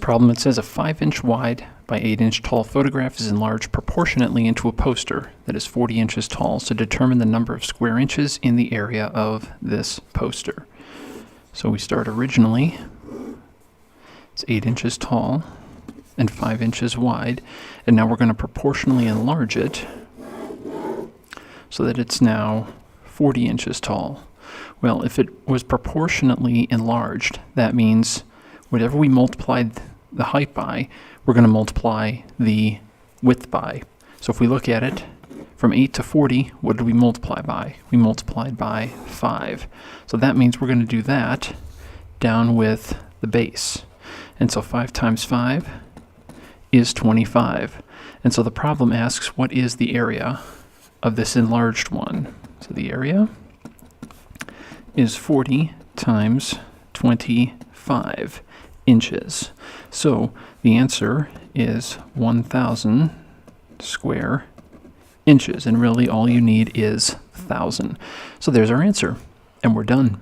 Problem, it says a 5-inch wide by 8-inch tall photograph is enlarged proportionately into a poster that is 40 inches tall. So determine the number of square inches in the area of this poster. So we start originally, it's 8 inches tall and 5 inches wide, and now we're going to proportionally enlarge it so that it's now 40 inches tall. Well, if it was proportionately enlarged, that means whatever we multiplied the height by, we're going to multiply the width by. So if we look at it, from 8 to 40, what did we multiply by? We multiplied by 5. So that means we're going to do that down with the base. And so 5 times 5 is 25. And so the problem asks, what is the area of this enlarged one? So the area is 40 times 25 inches. So the answer is 1,000 square inches. And really all you need is 1,000. So there's our answer, and we're done.